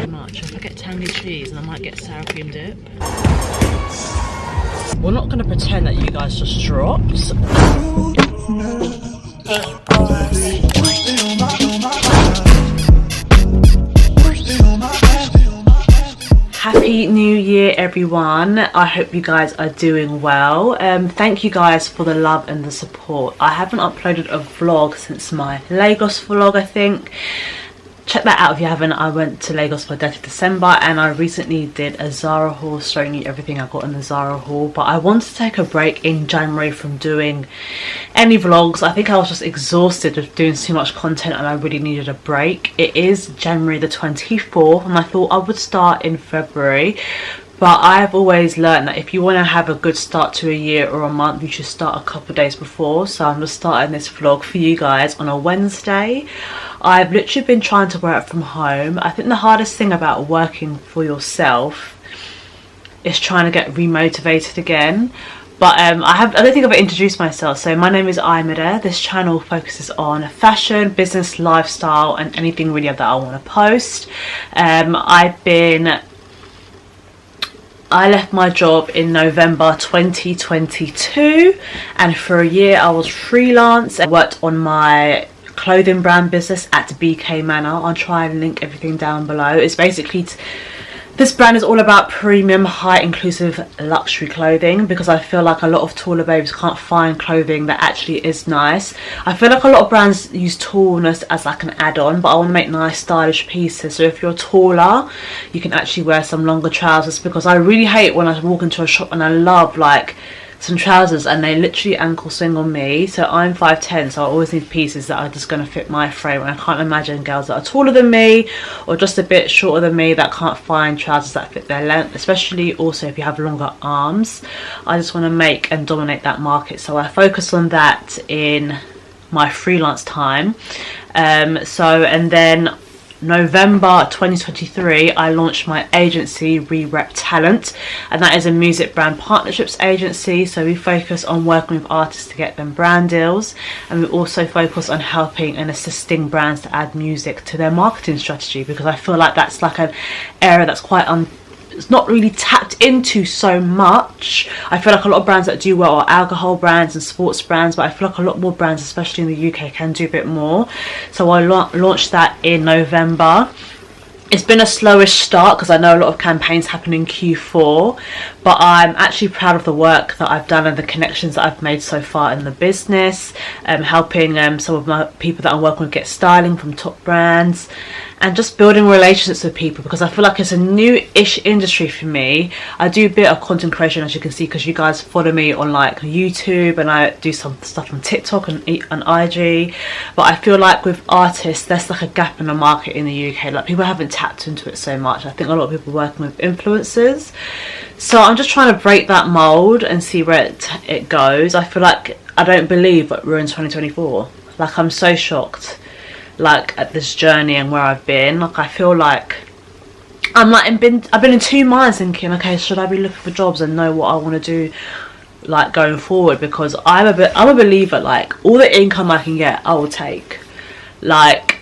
Much. If I get tangy cheese and I might get sour cream dip. We're not going to pretend that you guys just dropped. Happy New Year everyone. I hope you guys are doing well. Thank you guys for the love and the support. I haven't uploaded a vlog since my Lagos vlog, I think. Check that out if you haven't. I went to Lagos for 30th December and I recently did a Zara haul showing you everything I got in the Zara haul. But I wanted to take a break in January from doing any vlogs. I think I was just exhausted of doing too much content and I really needed a break. It is January the 24th and I thought I would start in February. But I've always learned that if you want to have a good start to a year or a month, you should start a couple of days before. So I'm just starting this vlog for you guys on a Wednesday. I've literally been trying to work from home. I think the hardest thing about working for yourself is trying to get remotivated again. But I don't think I've introduced myself. So my name is AYOMIDEMXO. This channel focuses on fashion, business, lifestyle and anything really that I want to post. I left my job in November 2022 and for a year I was freelance. I worked on my clothing brand business at BK Manor. I'll try and link everything down below. It's basically, this brand is all about premium, high inclusive luxury clothing because I feel like a lot of taller babes can't find clothing that actually is nice. I feel like a lot of brands use tallness as like an add-on, but I want to make nice stylish pieces. So if you're taller, you can actually wear some longer trousers because I really hate when I walk into a shop and I love like some trousers and they literally ankle swing on me. So I'm 5'10", so I always need pieces that are just going to fit my frame, and I can't imagine girls that are taller than me or just a bit shorter than me that can't find trousers that fit their length, especially also if you have longer arms. I just want to make and dominate that market, so I focus on that in my freelance time. And then November 2023 I launched my agency Re-Rep Talent, and that is a music brand partnerships agency. So we focus on working with artists to get them brand deals, and we also focus on helping and assisting brands to add music to their marketing strategy because I feel like that's like an area that's quite it's not really tapped into so much. I feel like a lot of brands that do well are alcohol brands and sports brands, but I feel like a lot more brands, especially in the UK, can do a bit more. So I launched that in November. It's been a slowish start because I know a lot of campaigns happen in Q4, but I'm actually proud of the work that I've done and the connections that I've made so far in the business, helping some of my people that I'm working with get styling from top brands and just building relationships with people because I feel like it's a new-ish industry for me. I do a bit of content creation, as you can see, because you guys follow me on like YouTube and I do some stuff on TikTok and IG, but I feel like with artists there's like a gap in the market in the UK. Like people haven't tapped into it so much. I think a lot of people are working with influencers, so I'm just trying to break that mold and see where it goes. I feel like I don't believe that we're in 2024. Like I'm so shocked like at this journey and where I've been. Like I feel like I've been in two minds thinking, okay, should I be looking for jobs and know what I want to do like going forward, because I'm a believer like all the income I can get I will take. Like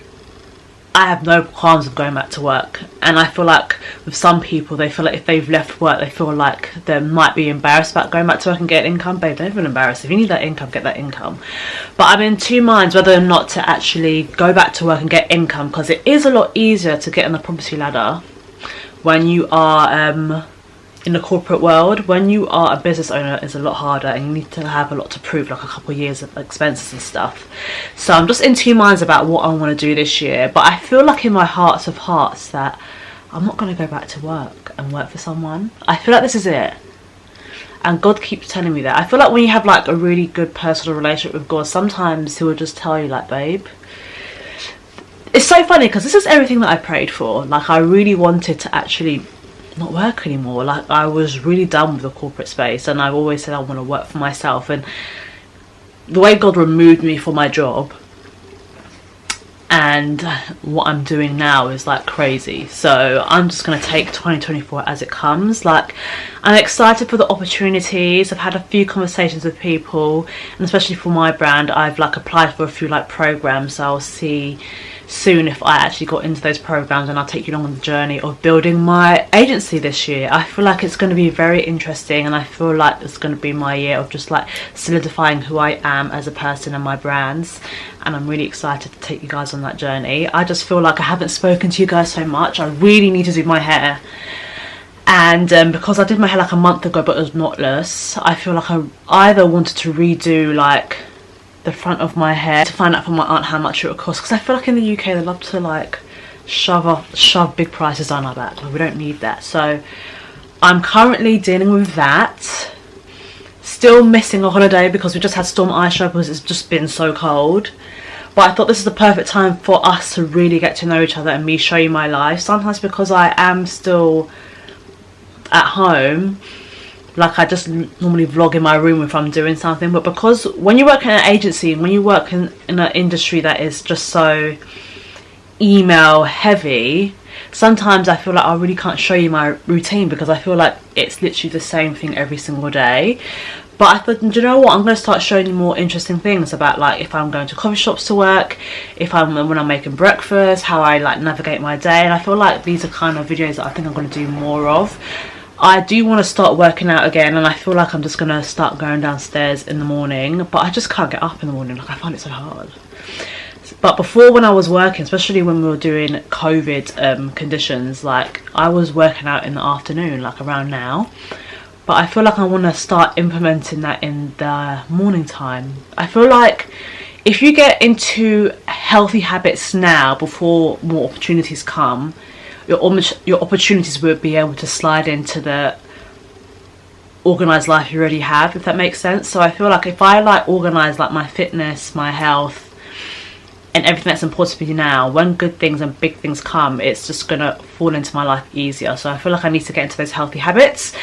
I have no qualms of going back to work, and I feel like with some people they feel like if they've left work they feel like they might be embarrassed about going back to work and getting income. Babe, don't feel embarrassed. If you need that income, get that income. But I'm in two minds whether or not to actually go back to work and get income, because it is a lot easier to get on the property ladder when you are in the corporate world. When you are a business owner, it's a lot harder and you need to have a lot to prove, like a couple of years of expenses and stuff. So I'm just in two minds about what I want to do this year, but I feel like in my hearts of hearts that I'm not going to go back to work and work for someone. I feel like this is it, and God keeps telling me that. I feel like when you have like a really good personal relationship with God, sometimes he will just tell you like, babe, it's so funny because this is everything that I prayed for. Like I really wanted to actually not work anymore. Like I was really done with the corporate space, and I've always said I want to work for myself. And the way God removed me from my job, and what I'm doing now is like crazy. So I'm just gonna take 2024 as it comes. Like, I'm excited for the opportunities. I've had a few conversations with people, and especially for my brand, I've like applied for a few like programs, so I'll see soon if I actually got into those programs, and I'll take you along on the journey of building my agency this year. I feel like it's going to be very interesting, and I feel like it's going to be my year of just like solidifying who I am as a person and my brands, and I'm really excited to take you guys on that journey. I just feel like I haven't spoken to you guys so much. I really need to do my hair, and because I did my hair like a month ago but it was knotless, I feel like I either wanted to redo like the front of my hair to find out from my aunt how much it would cost, because I feel like in the UK they love to like shove big prices on our back. Like, we don't need that. So I'm currently dealing with that. Still missing a holiday because we just had storm ice because it's just been so cold. But I thought this is the perfect time for us to really get to know each other and me show you my life. Sometimes because I am still at home, like I just normally vlog in my room if I'm doing something, but because when you work in an agency, when you work in an industry that is just so email heavy, sometimes I feel like I really can't show you my routine because I feel like it's literally the same thing every single day. But I thought, do you know what, I'm going to start showing you more interesting things about like if I'm going to coffee shops to work, when I'm making breakfast, how I like navigate my day. And I feel like these are kind of videos that I think I'm going to do more of. I do want to start working out again, and I feel like I'm just going to start going downstairs in the morning, but I just can't get up in the morning. Like, I find it so hard. But before, when I was working, especially when we were doing COVID conditions, like I was working out in the afternoon, like around now. But I feel like I want to start implementing that in the morning time. I feel like if you get into healthy habits now before more opportunities come, your opportunities will be able to slide into the organized life you already have, if that makes sense. So I feel like if I like organize like my fitness, my health, and everything that's important to me now, when good things and big things come, it's just gonna fall into my life easier. So I feel like I need to get into those healthy habits,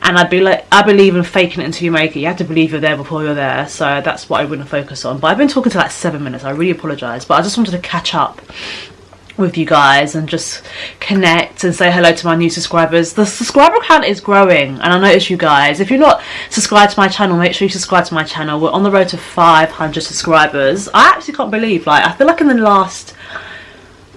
and I believe in faking it until you make it. You have to believe you're there before you're there. So that's what I want to focus on. But I've been talking to like 7 minutes. I really apologize, but I just wanted to catch up with you guys and just connect and say hello to my new subscribers. The subscriber count is growing, and I notice you guys, if you're not subscribed to my channel, make sure you subscribe to my channel. We're on the road to 500 subscribers. I actually can't believe, like, I feel like in the last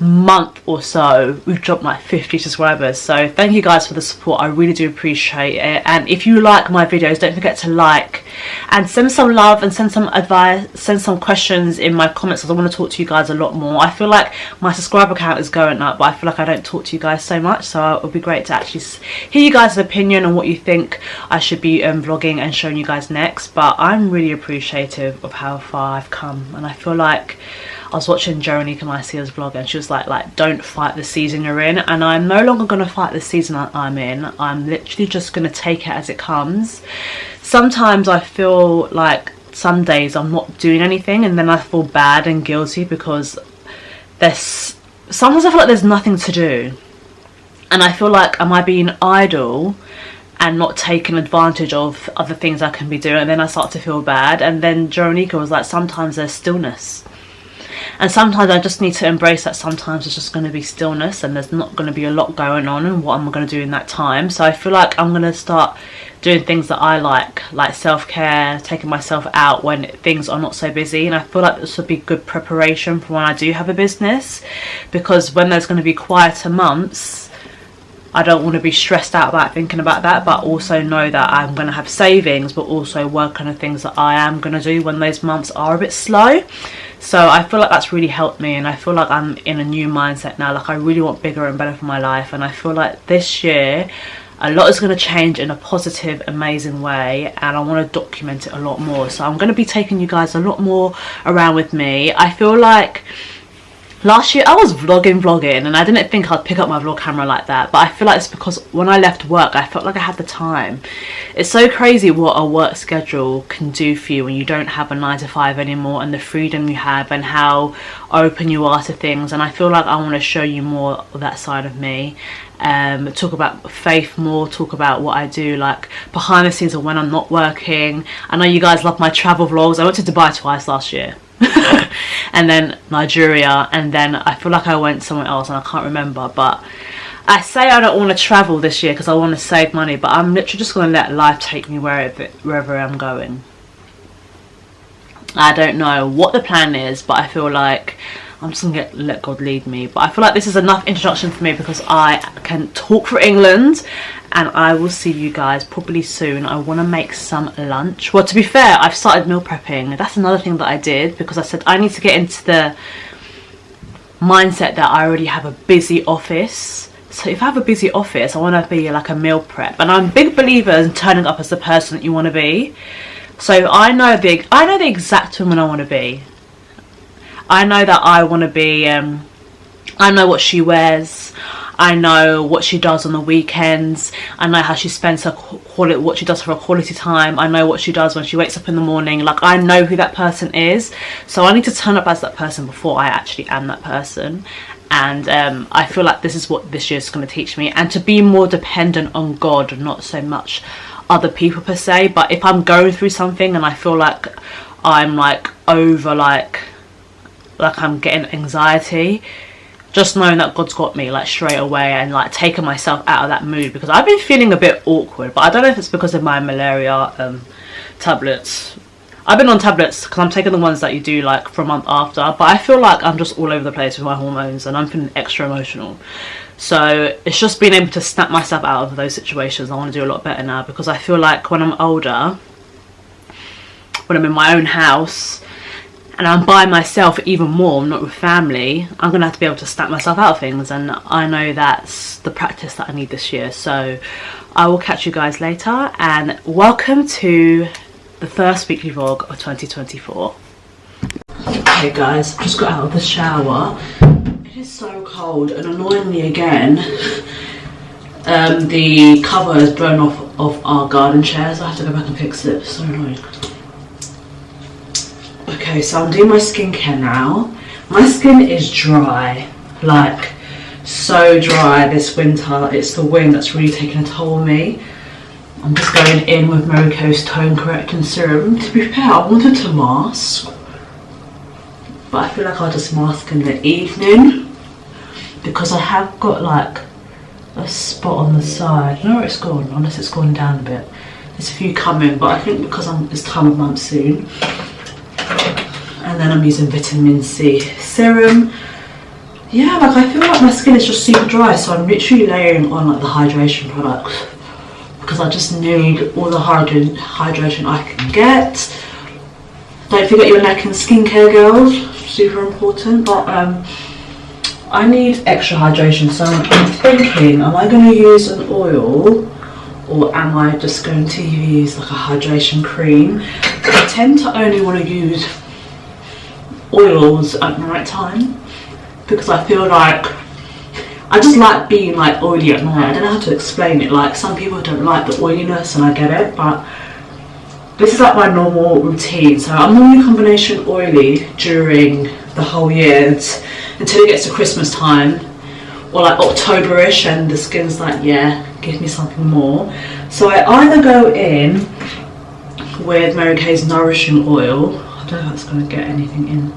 month or so we've dropped like 50 subscribers. So thank you guys for the support. I really do appreciate it. And if you like my videos, don't forget to like and send some love and send some advice, send some questions in my comments, because I want to talk to you guys a lot more. I feel like my subscriber count is going up, but I feel like I don't talk to you guys so much, so it would be great to actually hear you guys' opinion on what you think I should be vlogging and showing you guys next. But I'm really appreciative of how far I've come, and I feel like I was watching Veronica Macia's vlog, and she was like don't fight the season you're in. And I'm no longer going to fight the season I'm in. I'm literally just going to take it as it comes. Sometimes I feel like some days I'm not doing anything, and then I feel bad and guilty because sometimes I feel like there's nothing to do, and I feel like, am I being idle and not taking advantage of other things I can be doing? And then I start to feel bad. And then Veronica was like, sometimes there's stillness. And sometimes I just need to embrace that sometimes it's just going to be stillness, and there's not going to be a lot going on, and what am I going to do in that time? So I feel like I'm going to start doing things that I like self-care, taking myself out when things are not so busy. And I feel like this would be good preparation for when I do have a business, because when there's going to be quieter months, I don't want to be stressed out about thinking about that, but also know that I'm going to have savings, but also work on the things that I am going to do when those months are a bit slow. So I feel like that's really helped me, and I feel like I'm in a new mindset now. Like, I really want bigger and better for my life, and I feel like this year a lot is going to change in a positive, amazing way, and I want to document it a lot more. So I'm going to be taking you guys a lot more around with me. I feel like last year I was vlogging, and I didn't think I'd pick up my vlog camera like that, but I feel like it's because when I left work I felt like I had the time. It's so crazy what a work schedule can do for you when you don't have a 9 to 5 anymore, and the freedom you have and how open you are to things. And I feel like I want to show you more of that side of me, talk about faith more, talk about what I do like behind the scenes of when I'm not working. I know you guys love my travel vlogs. I went to Dubai twice last year. and then Nigeria, and then I feel like I went somewhere else and I can't remember. But I say I don't want to travel this year because I want to save money, but I'm literally just going to let life take me wherever I'm going. I don't know what the plan is, but I feel like I'm just gonna let God lead me. But I feel like this is enough introduction for me because I can talk for England, and I will see you guys probably soon. I want to make some lunch. Well, to be fair, I've started meal prepping. That's another thing that I did because I said I need to get into the mindset that I already have a busy office. So if I have a busy office, I want to be like a meal prep, and I'm a big believer in turning up as the person that you want to be. So I know the exact woman I want to be. I know that I want to be, I know what she wears, I know what she does on the weekends, I know how she spends her what she does for her quality time, I know what she does when she wakes up in the morning. Like, I know who that person is, so I need to turn up as that person before I actually am that person. And I feel like this is what this year is going to teach me, and to be more dependent on God, not so much other people per se. But if I'm going through something and I feel like I'm like over like I'm getting anxiety, just knowing that God's got me like straight away, and like taking myself out of that mood, because I've been feeling a bit awkward. But I don't know if it's because of my malaria tablets. I've been on tablets because I'm taking the ones that you do like for a month after, but I feel like I'm just all over the place with my hormones and I'm feeling extra emotional. So it's just being able to snap myself out of those situations. I want to do a lot better now, because I feel like when I'm older, when I'm in my own house and I'm by myself even more, not with family, I'm going to have to be able to snap myself out of things, and I know that's the practice that I need this year. So I will catch you guys later, and welcome to the first weekly vlog of 2024. Okay guys, just got out of the shower. It is so cold, and annoyingly again, the cover has blown off our garden chair, so I have to go back and fix it. So annoying. Okay, so I'm doing my skincare now. My skin is dry, like so dry this winter. It's the wind that's really taking a toll on me. I'm just going in with Mary Ko's tone correcting serum. To be fair, I wanted to mask, but I feel like I'll just mask in the evening, because I have got like a spot on the side. I don't know where it's gone, unless it's gone down a bit. There's a few coming, but I think because it's time of month soon. And then I'm using vitamin C serum. Yeah, like I feel like my skin is just super dry, so I'm literally layering on like the hydration products, because I just need all the hydration I can get. Don't forget your neck and skincare, girls, super important. But I need extra hydration, so I'm thinking, am I going to use an oil, or am I just going to use like a hydration cream? I tend to only want to use oils at night time, because I feel like I just like being like oily at night. I don't know how to explain it. Like, some people don't like the oiliness, and I get it, but this is like my normal routine. So I'm normally combination oily during the whole year until it gets to Christmas time, or like October-ish, and the skin's like, yeah, give me something more. So I either go in with Mary Kay's nourishing oil. I don't know if that's going to get anything in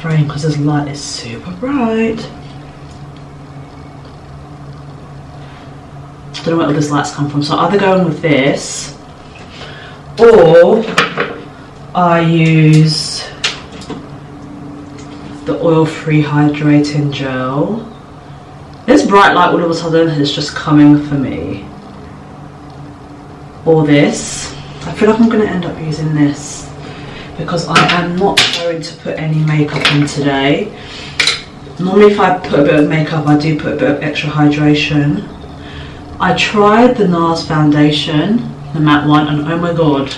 frame because this light is super bright. I don't know where all this light's come from. So I either go in with this, or I use the oil-free hydrating gel. This bright light all of a sudden is just coming for me. Or this. I feel like I'm going to end up using this, because I am not going to put any makeup on today. Normally if I put a bit of makeup, I do put a bit of extra hydration. I tried the NARS foundation, the matte one, and oh my god,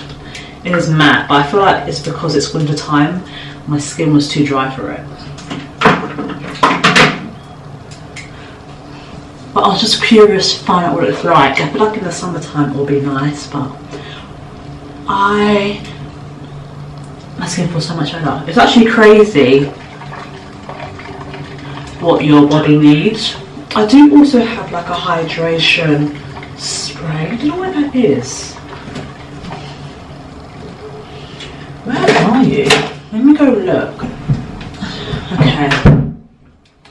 it is matte, but I feel like it's because it's winter time. My skin was too dry for it. But I was just curious to find out what it's like. I feel like in the summertime it will be nice, but my skin feels so much better. It's actually crazy what your body needs. I do also have like a hydration spray. I don't know where that is. Where are you? Let me go go look. Okay.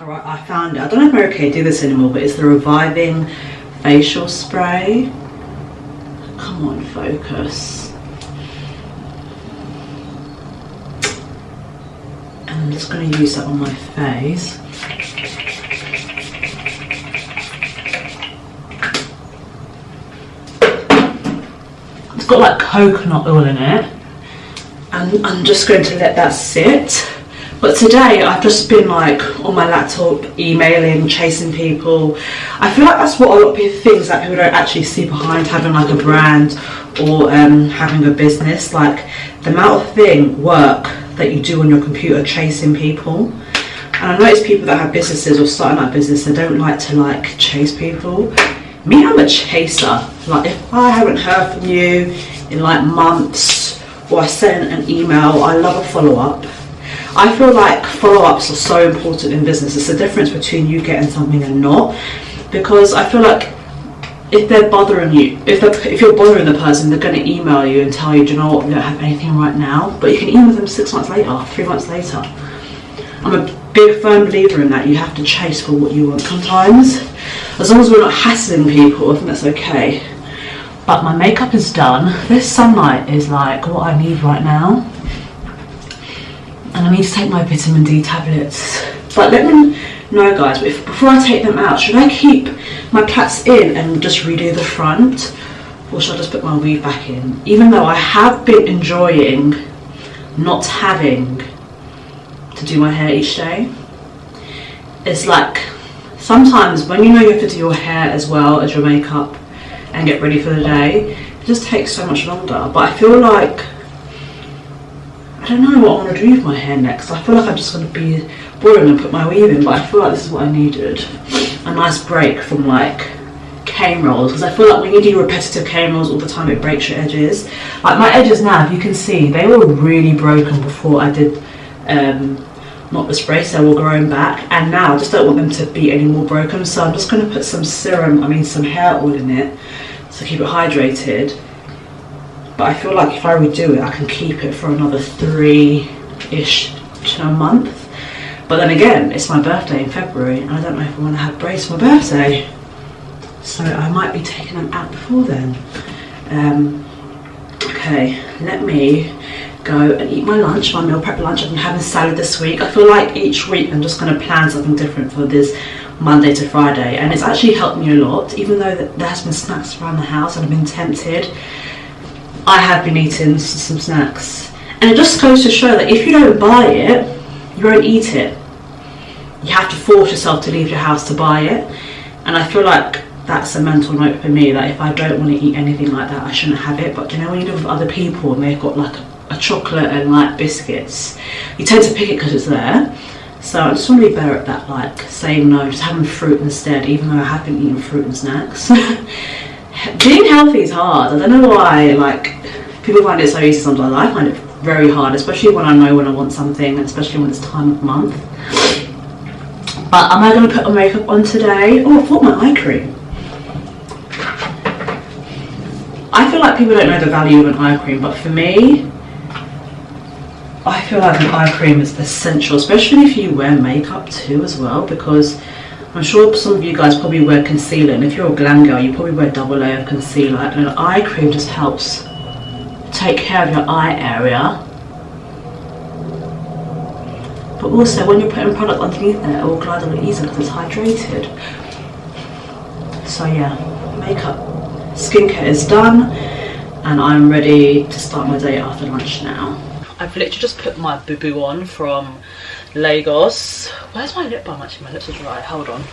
Alright, I found it. I don't know if I'm okay to do this anymore, but it's the Reviving Facial Spray. Come on, focus. And I'm just going to use that on my face. It's got like coconut oil in it. And I'm just going to let that sit. But today I've just been like on my laptop emailing, chasing people. I feel like that's what a lot of people think, that people don't actually see behind having like a brand or having a business. Like the amount of work that you do on your computer chasing people. And I notice people that have businesses or starting out business, they don't like to like chase people. Me, I'm a chaser. Like if I haven't heard from you in like months, or I sent an email, I love a follow-up. I feel like follow-ups are so important in business. It's the difference between you getting something and not. Because I feel like if they're bothering you, if you're bothering the person, they're going to email you and tell you, do you know what, we don't have anything right now. But you can email them 6 months later, 3 months later. I'm a big firm believer in that. You have to chase for what you want sometimes. As long as we're not hassling people, I think that's okay. But my makeup is done. This sunlight is like what I need right now. And I need to take my vitamin D tablets. But let me know, guys, before I take them out, should I keep my plaits in and just redo the front? Or should I just put my weave back in? Even though I have been enjoying not having to do my hair each day. It's like, sometimes when you know you have to do your hair as well as your makeup and get ready for the day, it just takes so much longer. But I feel like, I don't know what I want to do with my hair next. I feel like I'm just going to be boring and put my weave in, but I feel like this is what I needed. A nice break from like cane rolls, because I feel like when you do repetitive cane rolls all the time, it breaks your edges. Like my edges now, if you can see, they were really broken before I did not the spray, so they were growing back, and now I just don't want them to be any more broken, so I'm just going to put some some hair oil in it to keep it hydrated. But I feel like if I redo it, I can keep it for another 3-ish to a month. But then again, it's my birthday in February, and I don't know if I want to have braids for my birthday, so I might be taking them out before then. Okay, let me go and eat my lunch, my meal prep lunch. I've been having salad this week. I feel like each week I'm just going to plan something different for this Monday to Friday, and it's actually helped me a lot. Even though there has been snacks around the house and I've been tempted, I have been eating some snacks. And it just goes to show that if you don't buy it, you won't eat it. You have to force yourself to leave your house to buy it. And I feel like that's a mental note for me, that if I don't want to eat anything like that, I shouldn't have it. But you know, when you live with other people and they've got like a chocolate and like biscuits, you tend to pick it because it's there. So I just want to be better at that, like saying no, just having fruit instead, even though I have been eating fruit and snacks. Being healthy is hard. I don't know why, like, people find it so easy sometimes. I find it very hard, especially when I know when I want something, and especially when it's time of month. But am I going to put my makeup on today? Oh, I thought my eye cream. I feel like people don't know the value of an eye cream, but for me, I feel like an eye cream is essential, especially if you wear makeup too as well, because I'm sure some of you guys probably wear concealer, and if you're a glam girl, you probably wear double layer concealer, and an eye cream just helps take care of your eye area. But also, when you're putting product underneath there, it will glide a little easier because it's hydrated. So yeah, makeup, skincare is done, and I'm ready to start my day after lunch now. I've literally just put my boo-boo on from Lagos. Where's my lip balm? Actually, my lips are dry. Hold on.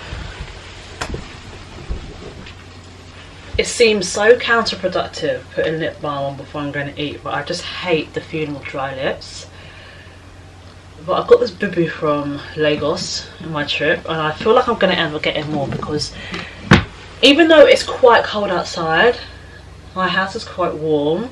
It seems so counterproductive putting lip balm on before I'm going to eat, but I just hate the feeling of dry lips. But I've got this boo-boo from Lagos in my trip, and I feel like I'm going to end up getting more, because even though it's quite cold outside, my house is quite warm.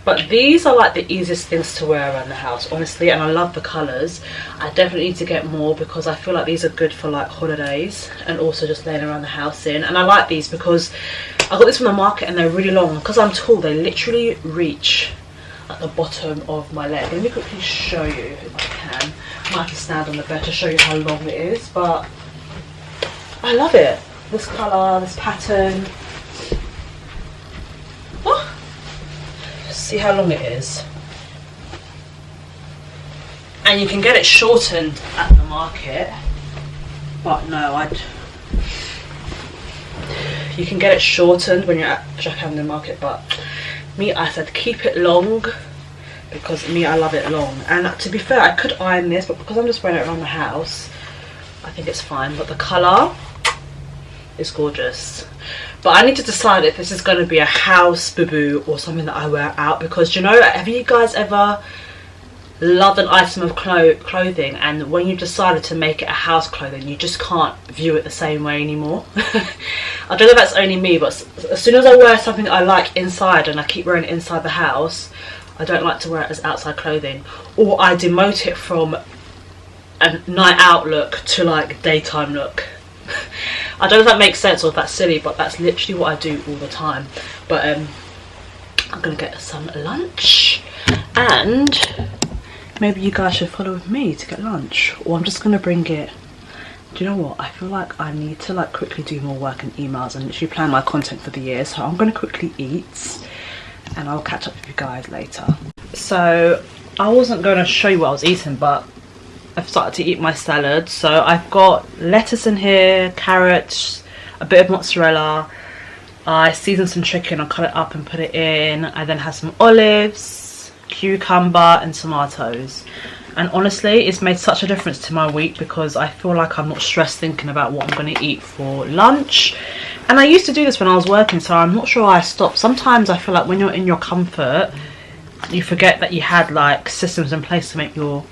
But these are like the easiest things to wear around the house, honestly, and I love the colours. I definitely need to get more, because I feel like these are good for like holidays and also just laying around the house in. And I like these because I got this from the market and they're really long. Because I'm tall, they literally reach at the bottom of my leg. Let me quickly show you if I can. I might have to stand on the bed to show you how long it is, but I love it. This colour, this pattern. Oh, see how long it is. And you can get it shortened at the market, but no, you can get it shortened when you're at Jack Market, but me, I said keep it long, because me, I love it long. And to be fair, I could iron this, but because I'm just wearing it around the house, I think it's fine. But the colour is gorgeous. But I need to decide if this is going to be a house boo-boo or something that I wear out, because, you know, have you guys ever loved an item of clothing, and when you decided to make it a house clothing, you just can't view it the same way anymore? I don't know if that's only me, but as soon as I wear something I like inside and I keep wearing it inside the house, I don't like to wear it as outside clothing, or I demote it from a night out look to like daytime look. I don't know if that makes sense or if that's silly, but that's literally what I do all the time. But I'm gonna get some lunch, and maybe you guys should follow with me to get lunch, or I'm just gonna bring it. Do you know what, I feel like I need to like quickly do more work and emails and literally plan my content for the year, so I'm gonna quickly eat and I'll catch up with you guys later. So I wasn't gonna show you what I was eating, but I've started to eat my salad. So I've got lettuce in here, carrots, a bit of mozzarella. I seasoned some chicken, I cut it up and put it in. I then have some olives, cucumber and tomatoes. And honestly, it's made such a difference to my week, because I feel like I'm not stressed thinking about what I'm going to eat for lunch. And I used to do this when I was working, so I'm not sure why I stopped. Sometimes I feel like when you're in your comfort, you forget that you had like systems in place to make your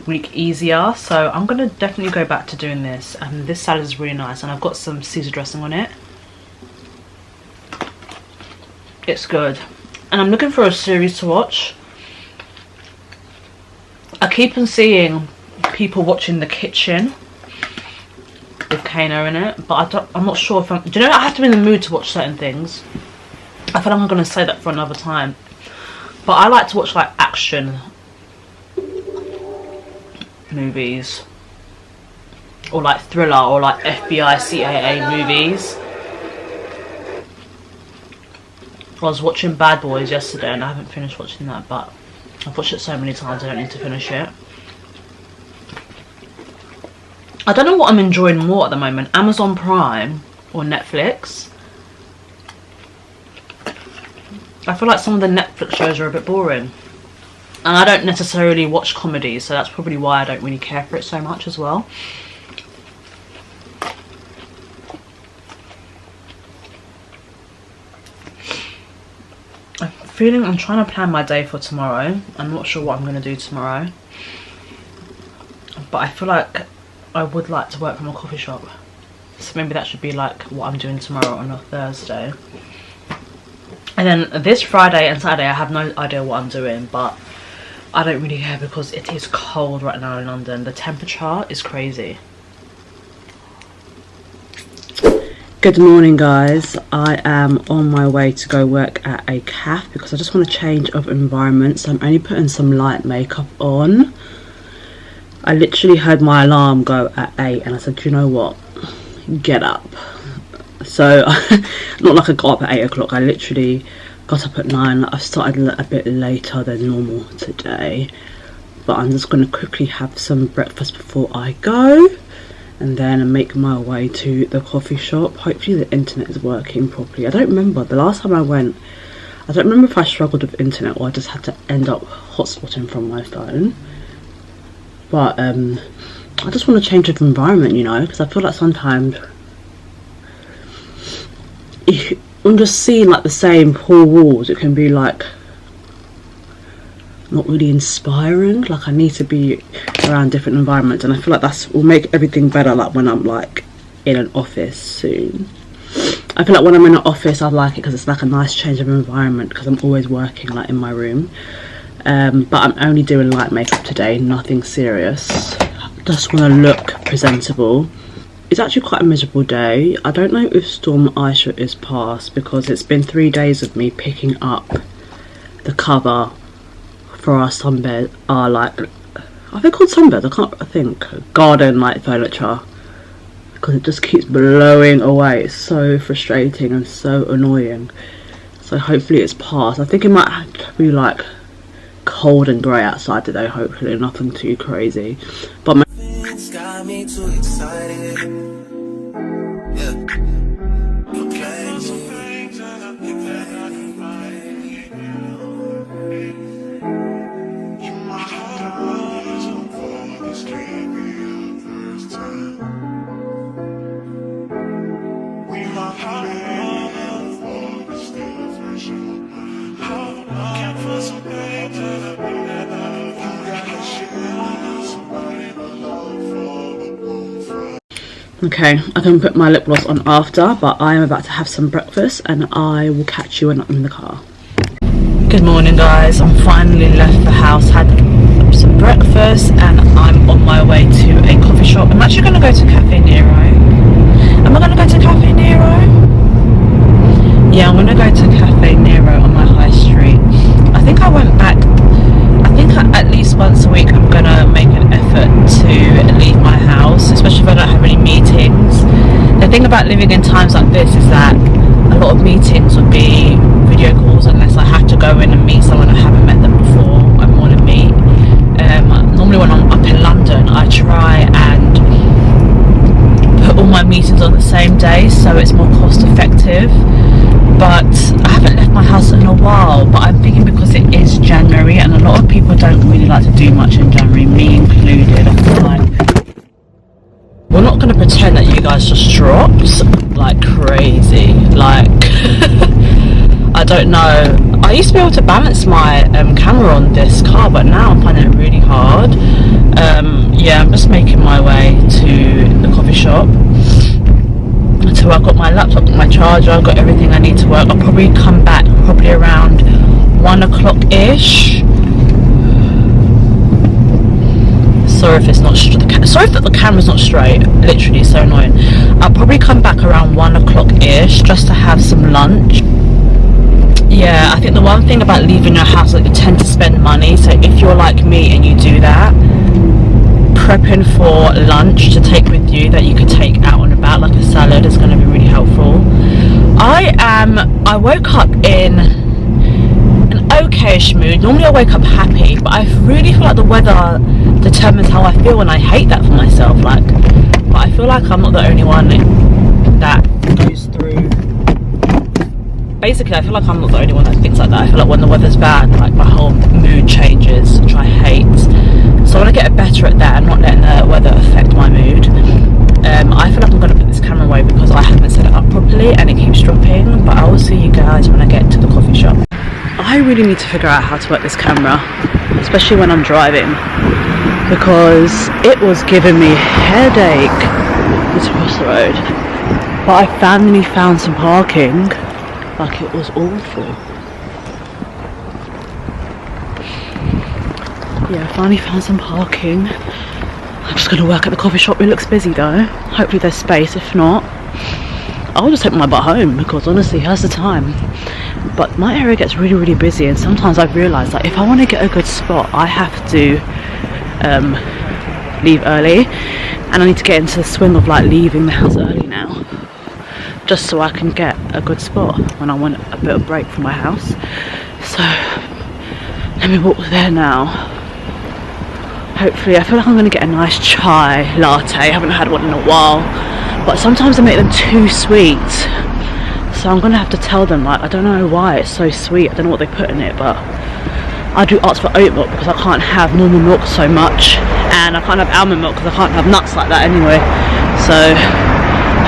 week easier. So I'm going to definitely go back to doing this. And this salad is really nice, and I've got some Caesar dressing on it. It's good. And I'm looking for a series to watch. I keep on seeing people watching The Kitchen with Kano in it, but I'm not sure if I'm... Do you know, I have to be in the mood to watch certain things. I feel like I'm going to say that for another time. But I like to watch like action movies, or like thriller, or like FBI, CIA movies. I was watching Bad Boys yesterday and I haven't finished watching that, but I've watched it so many times I don't need to finish it. I don't know what I'm enjoying more at the moment, Amazon Prime or Netflix. I feel like some of the Netflix shows are a bit boring. And I don't necessarily watch comedies, so that's probably why I don't really care for it so much as well. I'm trying to plan my day for tomorrow. I'm not sure what I'm going to do tomorrow, but I feel like I would like to work from a coffee shop, so maybe that should be like what I'm doing tomorrow on a Thursday. And then this Friday and Saturday I have no idea what I'm doing, but I don't really care because it is cold right now in London. The temperature is crazy. Good morning guys, I am on my way to go work at a cafe because I just want a change of environment, so I'm only putting some light makeup on. I literally heard my alarm go at 8 and I said, you know what, get up. So not like I got up at 8 o'clock, I literally got up at 9. I've started a bit later than normal today, but I'm just going to quickly have some breakfast before I go, and then make my way to the coffee shop. Hopefully the internet is working properly. I don't remember, the last time I went, I don't remember if I struggled with internet or I just had to end up hotspotting from my phone. But I just want to change of environment, you know, because I feel like sometimes I'm just seeing like the same four walls, it can be like not really inspiring. Like I need to be around different environments, and I feel like that's will make everything better, like when I'm like in an office soon. I feel like when I'm in an office I like it because it's like a nice change of environment, because I'm always working like in my room. But I'm only doing light makeup today, nothing serious. Just want to look presentable. It's actually quite a miserable day. I don't know if Storm Aisha is past, because it's been 3 days of me picking up the cover for our sunbed are like, are they called sunbeds? I think garden like furniture, because it just keeps blowing away. It's so frustrating and so annoying. So hopefully it's passed. I think it might have to be like cold and grey outside today, hopefully nothing too crazy. But It's got me too excited. Yeah. You play me. okay, I can put my lip gloss on after, but I am about to have some breakfast and I will catch you when I'm in the car. Good morning guys, I'm finally left the house, had some breakfast and I'm on my way to a coffee shop. I'm actually going to go to Cafe Nero. Am I going to go to Cafe Nero? Yeah, I'm going to go to Cafe Nero on my high street. I think I went back, I think at least once a week I'm going to make an effort to leave my house, especially if I don't have any meetings. The thing about living in times like this is that a lot of meetings would be video calls unless I have to go in and meet someone I haven't met them before I want to meet. Normally when I'm up in London I try and put all my meetings on the same day so it's more cost effective, but I haven't left my house in a while. But I'm thinking because it is January and a lot of people don't really like to do much in January, me included. I feel like we're not going to pretend that you guys just dropped like crazy, like I don't know, I used to be able to balance my camera on this car, but now I'm finding it really hard. Yeah, I'm just making my way to the coffee shop until I've got my laptop, got my charger, I've got everything I need to work. I'll probably come back probably around 1 o'clock ish. Sorry if it's not sorry if the camera's not straight, literally so annoying. I'll probably come back around 1 o'clock ish just to have some lunch. Yeah, I think the one thing about leaving your house, like, you tend to spend money, so if you're like me and you do that, prepping for lunch to take with you that you could take out and about, like a salad, is going to be really helpful. I woke up in an okayish mood. Normally I wake up happy, but I really feel like the weather determines how I feel, and I hate that for myself. Like, but I feel like I'm not the only one that goes through. Basically, I feel like I'm not the only one that thinks like that. I feel like when the weather's bad, like, my whole mood changes, which I hate. So I want to get better at that and not letting the weather affect my mood. I feel like I'm going to put this camera away because I haven't set it up properly and it keeps dropping, but I will see you guys when I get to the coffee shop. I really need to figure out how to work this camera, especially when I'm driving, because it was giving me headache to cross the road. But I finally found some parking. Like, it was awful. Yeah, I finally found some parking. I'm just going to work at the coffee shop. It looks busy though. Hopefully there's space. If not, I'll just take my butt home, because honestly, how's the time? But my area gets really, really busy, and sometimes I've realised that if I want to get a good spot, I have to leave early, and I need to get into the swing of like leaving the house early now, just so I can get a good spot when I want a bit of break from my house. So let me walk there now. Hopefully, I feel like I'm going to get a nice chai latte. I haven't had one in a while, but sometimes they make them too sweet, so I'm going to have to tell them, like, I don't know why it's so sweet, I don't know what they put in it, but I do ask for oat milk because I can't have normal milk so much, and I can't have almond milk because I can't have nuts like that anyway. So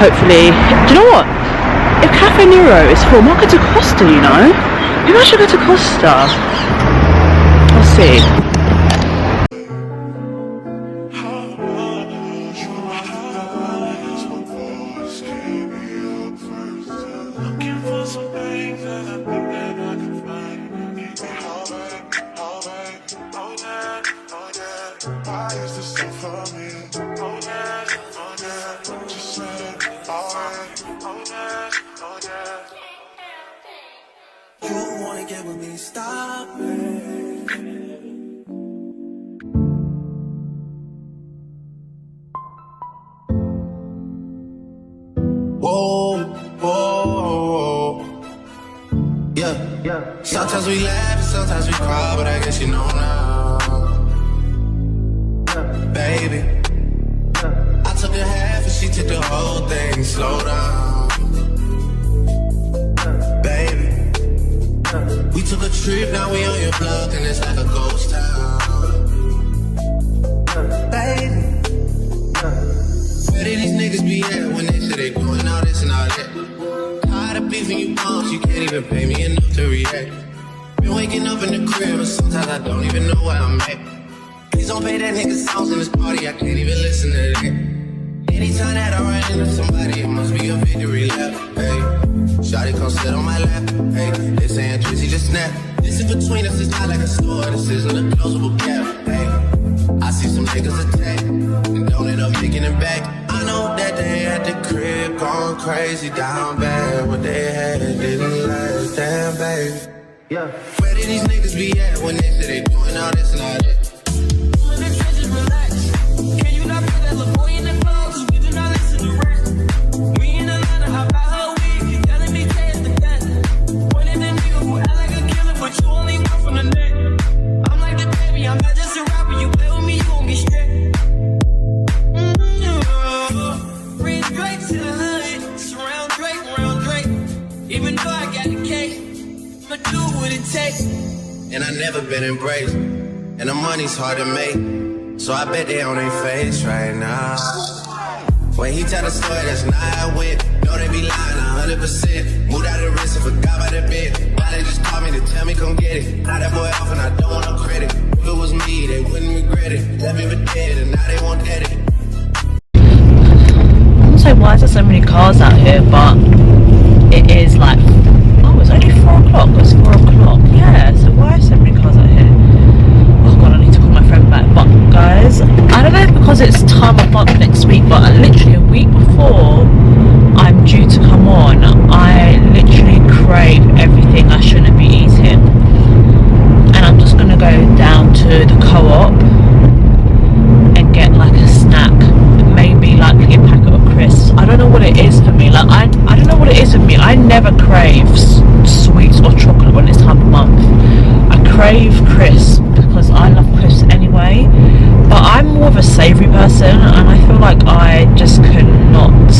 hopefully, do you know what, if Cafe Nero is full, I might go to Costa, you know, maybe I should go to Costa. I'll see. You wanna get with me, stop it. Whoa, whoa. Yeah. Sometimes we laugh and sometimes we cry, but I guess you know now. Baby, I took a half and she took the whole thing. Slow down. Baby, we took a trip, now we on your block and it's like a ghost town. Baby, where did these niggas be at when they say they doing all this and all that? Tired of beefing you bums, you can't even pay me enough to react. Been waking up in the crib and sometimes I don't even know where I'm at. Please don't pay that nigga songs in this party, I can't even listen to that. Anytime that I run into somebody, it must be a victory lap. Hey, shawty come sit on my lap. Hey, they saying Drizzy just snap. This is between us, it's not like a store, this isn't a closable gap. Hey, I see some niggas attack and don't end up making it back. I know that they at the crib going crazy down bad. What they had didn't last, damn baby. Yeah. Where did these niggas be at when they say they doing all this and all that? When the trenches relax, can you not put that little boy in the clothes? Cause we do not listen to rap. We in Atlanta, how about her wig? You telling me Tay is the best. Pointing the nigga who act like a killer, but you only one from the neck. I'm like the baby, I'm not just a rapper. You play with me, you gon' get stripped. Bring Drake to the hood, surround Drake, round Drake. Even though I got the cake, I'ma do what it takes. And I never been embraced, and the money's hard to make, so I bet they on their face right now. When he tell the story, that's not how it went. No, they be lying 100%. Moved out of the wrist and forgot about the bed. Why they just call me to tell me come get it? Got that boy off and I don't want no credit. If it was me, they wouldn't regret it. Left me for dead and now they won't get it. So why is there so many cars out here? But it is like, oh, it's only 4 o'clock. It's 4 o'clock. Yeah, so why are so many cars out here? Oh god, I need to call my friend back. But guys, I don't know if because it's time of month next week, but literally a week before I'm due to come on, I literally crave everything I shouldn't be eating. And I'm just gonna go down to the co-op and get like a snack, maybe like a packet of crisps. I don't know what it is for me. Like I don't know what it is for me. I never crave sweets or chocolate when it's time of month. I crave crisps because I love crisps anyway. But I'm more of a savoury person, and I feel like I just cannot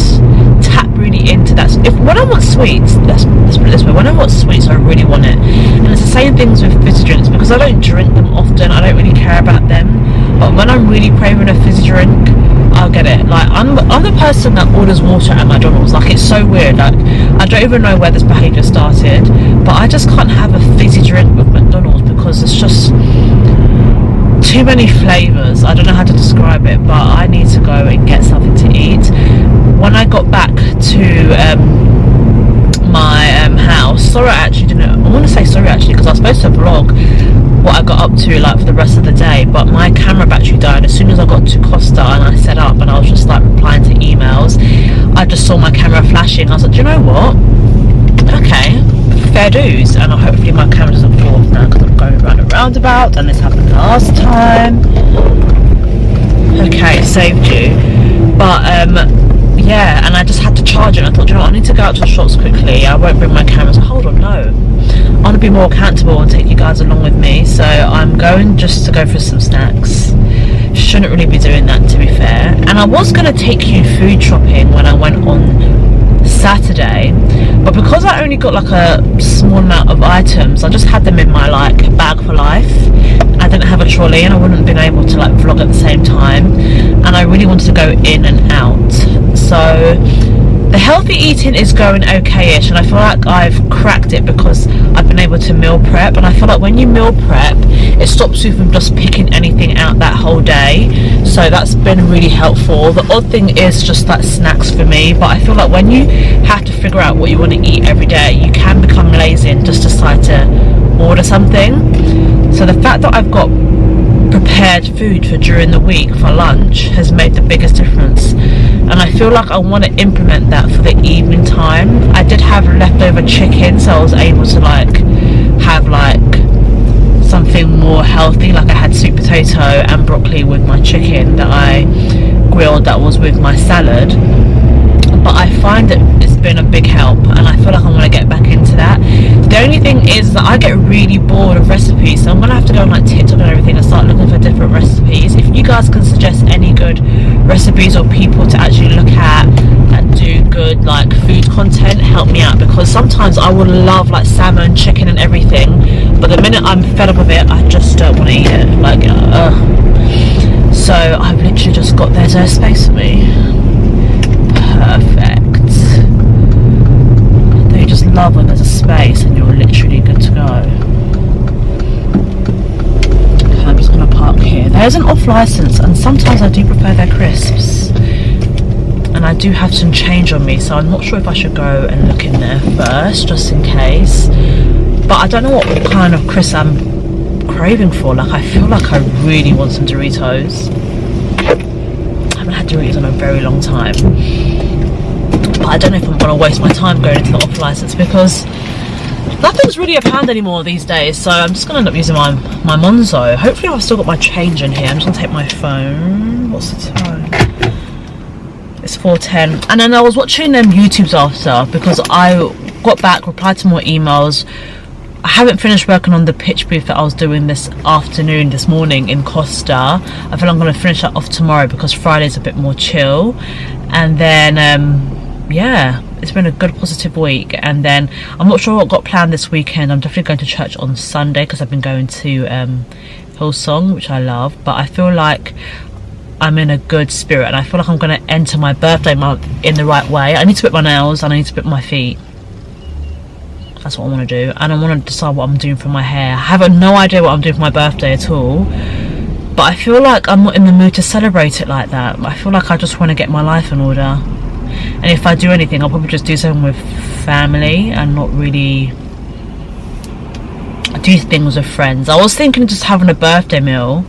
tap really into that. When I want sweets, let's put it this way. When I want sweets, I really want it. And it's the same things with fizzy drinks, because I don't drink them often. I don't really care about them. But when I'm really craving a fizzy drink, I'll get it. Like I'm the person that orders water at McDonald's. Like it's so weird. Like I don't even know where this behaviour started, but I just can't have a fizzy drink with McDonald's because it's just too many flavours. I don't know how to describe it, but I need to go and get something to eat. When I got back to my house, sorry I actually didn't, I want to say sorry actually because I was supposed to vlog what I got up to like for the rest of the day, but my camera battery died as soon as I got to Costa and I set up, and I was just like replying to emails. I just saw my camera flashing. I was like, do you know what, okay, fair dues. And hopefully my camera doesn't fall off now because I'm going around a roundabout, and this happened last time. Okay, it saved you. But yeah, and I just had to charge it. I thought, you know what, I need to go out to the shops quickly. I won't bring my camera. So hold on, no, I want to be more accountable and take you guys along with me. So I'm going just to go for some snacks. Shouldn't really be doing that, to be fair. And I was going to take you food shopping when I went on Saturday, but because I only got like a small amount of items, I just had them in my like bag for life. I didn't have a trolley and I wouldn't have been able to like vlog at the same time, and I really wanted to go in and out. So the healthy eating is going okay-ish, and I feel like I've cracked it because I've been able to meal prep. And I feel like when you meal prep, it stops you from just picking anything out that whole day, so that's been really helpful. The odd thing is just like snacks for me, but I feel like when you have to figure out what you want to eat every day, you can become lazy and just decide to order something. So the fact that I've got prepared food for during the week for lunch has made the biggest difference, and I feel like I want to implement that for the evening time. I did have leftover chicken, so I was able to like have like something more healthy. Like I had sweet potato and broccoli with my chicken that I grilled, that was with my salad. but I find that it's been a big help, and I feel like I'm gonna get back into that. The only thing is that I get really bored of recipes, so I'm gonna have to go on like TikTok and everything and start looking for different recipes. If you guys can suggest any good recipes or people to actually look at and do good like food content, help me out, because sometimes I would love like salmon, chicken and everything, but the minute I'm fed up with it, I just don't want to eat it. Like so I've literally just got, there's a space for me. Perfect. Don't you just love when there's a space and you're literally good to go? Okay, I'm just gonna park here. There's an off license, and sometimes I do prefer their crisps, and I do have some change on me, so I'm not sure if I should go and look in there first just in case. But I don't know what kind of crisp I'm craving for. Like, I feel like I really want some Doritos. I haven't had Doritos in a very long time, but I don't know if I'm gonna waste my time going into the off license, because nothing's really a pound anymore these days, so I'm just gonna end up using my Monzo. Hopefully I've still got my change in here. I'm just gonna take my phone. What's the time? It's 4:10. And then I was watching YouTubes after, because I got back, replied to more emails. I haven't finished working on the pitch brief that I was doing this morning in Costa. I feel I'm going to finish that off tomorrow, because Friday's a bit more chill. And then yeah, it's been a good positive week. And then I'm not sure what got planned this weekend. I'm definitely going to church on Sunday, because I've been going to Hillsong, which I love. But I feel like I'm in a good spirit, and I feel like I'm going to enter my birthday month in the right way. I need to put my nails and I need to put my feet. That's what I want to do, and I want to decide what I'm doing for my hair. I have no idea what I'm doing for my birthday at all, but I feel like I'm not in the mood to celebrate it like that. I feel like I just want to get my life in order, and if I do anything, I'll probably just do something with family and not really do things with friends. I was thinking of just having a birthday meal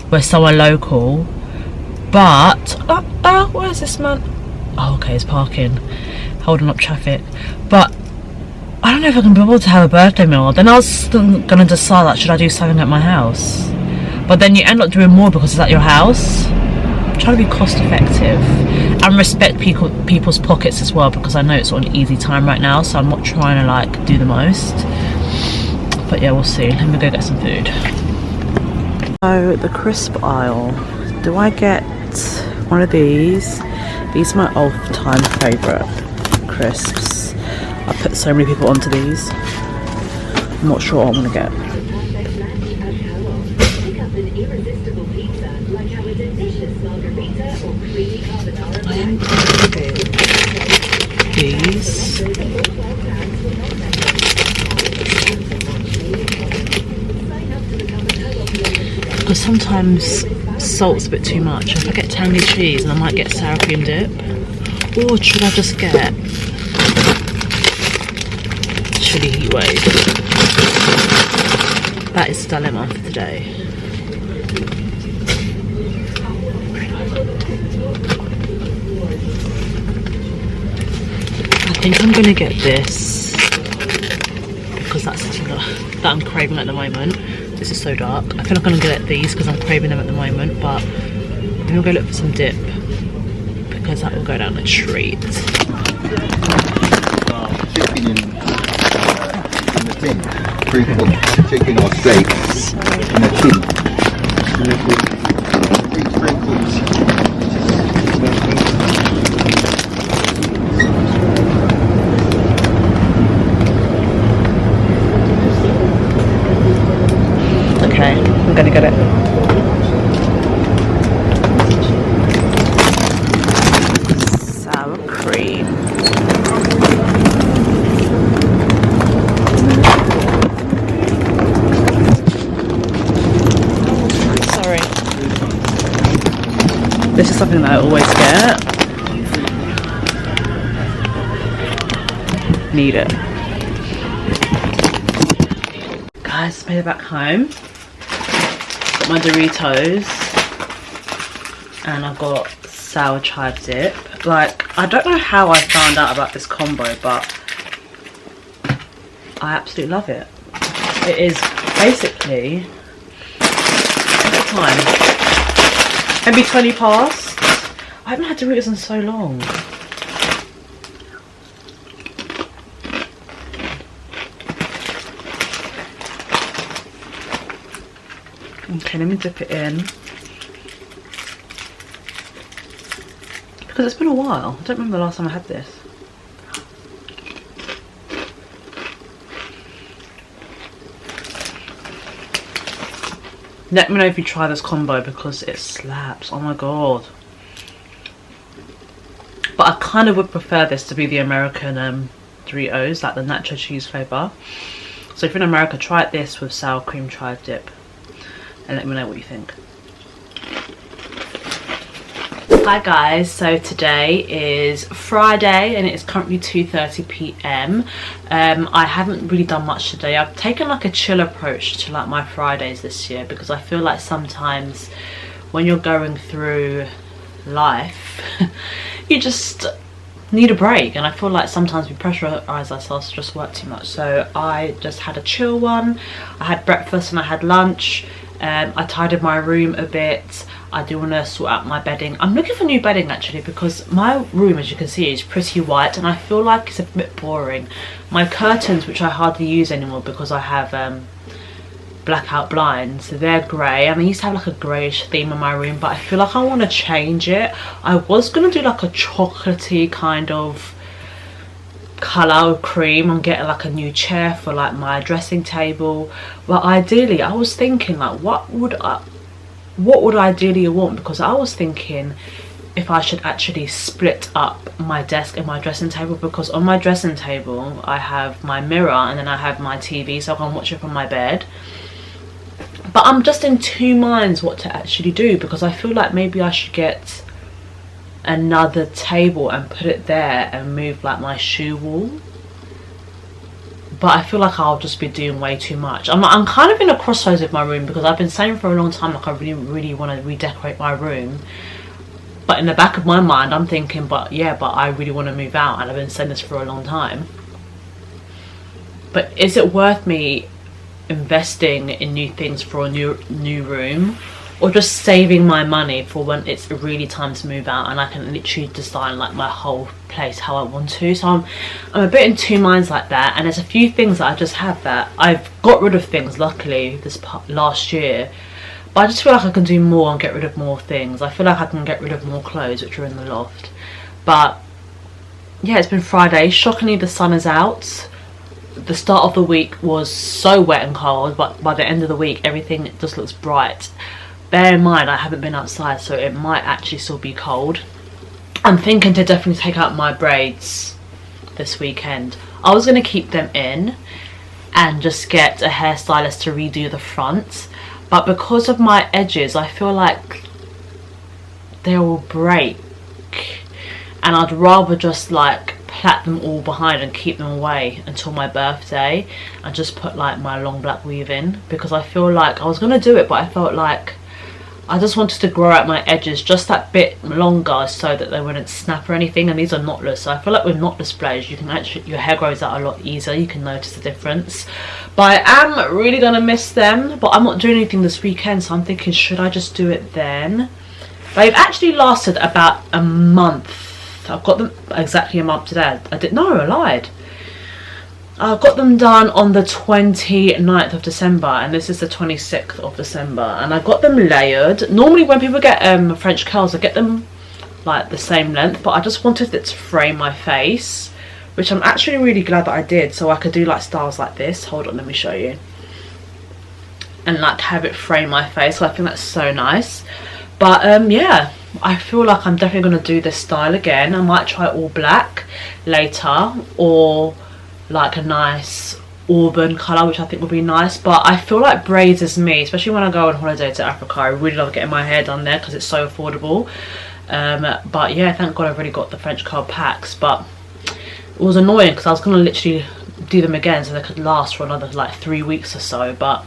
with someone local, but where's this man? Oh, okay, he's parking, holding up traffic. But I don't know if I can be able to have a birthday meal. Then I was gonna decide, like, should I do something at my house? But then you end up doing more because it's at your house. I'm trying to be cost effective and respect people's pockets as well, because I know it's on easy time right now, so I'm not trying to like do the most. But yeah, we'll see. Let me go get some food. So the crisp aisle. Do I get one of these? These are my all-time favourite crisps. I put so many people onto these. I'm not sure what I'm gonna get. I am craving these. Because sometimes salt's a bit too much. If I get tangy cheese, and I might get sour cream dip. Or should I just get chili heat wave? That is the dilemma for today. I think I'm gonna get this, because that's something that I'm craving at the moment. This is so dark. I feel like I'm gonna get these because I'm craving them at the moment, but then we'll go look for some dip, because that will go down the treat. Chicken in the tin, pre-cooked chicken or steaks in a tin. Okay, I'm gonna get it. Sour cream. Sorry. This is something that I always get. Need it. Guys, made it back home. Got my Doritos, and I've got sour chive dip. Like, I don't know how I found out about this combo, but I absolutely love it. It is basically, at the time, maybe 20 past. I haven't had Doritos in so long. Okay, let me dip it in. Because it's been a while. I don't remember the last time I had this. Let me know if you try this combo because it slaps. Oh my god. But I kind of would prefer this to be the American Doritos, like the nacho cheese flavour. So if you're in America, try this with sour cream chive dip and let me know what you think. Hi guys, so today is Friday and it's currently 2:30 p.m. I haven't really done much today. I've taken like a chill approach to like my Fridays this year because I feel like sometimes when you're going through life you just need a break, and I feel like sometimes we pressurize ourselves to just work too much. So I just had a chill one. I had breakfast and I had lunch. I tidied my room a bit. I do want to sort out my bedding. I'm looking for new bedding actually because my room, as you can see, is pretty white and I feel like it's a bit boring. My curtains, which I hardly use anymore because I have blackout blinds, they're grey, and I used to have like a greyish theme in my room, but I feel like I want to change it. I was going to do like a chocolatey kind of colour cream and get like a new chair for like my dressing table, but ideally I was thinking like what would I ideally want, because I was thinking if I should actually split up my desk and my dressing table, because on my dressing table I have my mirror and then I have my TV so I can watch it from my bed. But I'm just in two minds what to actually do, because I feel like maybe I should get another table and put it there and move like my shoe wall, but I feel like I'll just be doing way too much. I'm kind of in a crossroads with my room because I've been saying for a long time like I really want to redecorate my room, but in the back of my mind I'm thinking but I really want to move out, and I've been saying this for a long time. But is it worth me investing in new things for a new room, or just saving my money for when it's really time to move out and I can literally design like my whole place how I want to? So I'm a bit in two minds like that, and there's a few things that I just have that I've got rid of things luckily this last year, but I just feel like I can do more and get rid of more things. I feel like I can get rid of more clothes which are in the loft. But yeah, it's been Friday. Shockingly the sun is out. The start of the week was so wet and cold, but by the end of the week everything just looks bright. Bear in mind I haven't been outside, so it might actually still be cold. I'm thinking to definitely take out my braids this weekend. I was going to keep them in and just get a hairstylist to redo the front, but because of my edges I feel like they will break, and I'd rather just like plait them all behind and keep them away until my birthday and just put like my long black weave in, because I feel like I was going to do it but I felt like I just wanted to grow out my edges just that bit longer so that they wouldn't snap or anything, and these are knotless, so I feel like with knotless braids you can actually, your hair grows out a lot easier, you can notice the difference. But I am really gonna miss them, but I'm not doing anything this weekend, so I'm thinking should I just do it then? They've actually lasted about a month. I've got them exactly a month today. I lied. I got them done on the 29th of December and this is the 26th of December, and I got them layered. Normally when people get French curls I get them like the same length, but I just wanted it to frame my face, which I'm actually really glad that I did, so I could do like styles like this. Hold on, let me show you. And like have it frame my face, so I think that's so nice. But yeah, I feel like I'm definitely going to do this style again. I might try all black later, or like a nice auburn colour, which I think would be nice. But I feel like braids is me, especially when I go on holiday to Africa. I really love getting my hair done there because it's so affordable. But yeah, thank God I've already got the French curl packs. But it was annoying because I was going to literally do them again so they could last for another like 3 weeks or so. But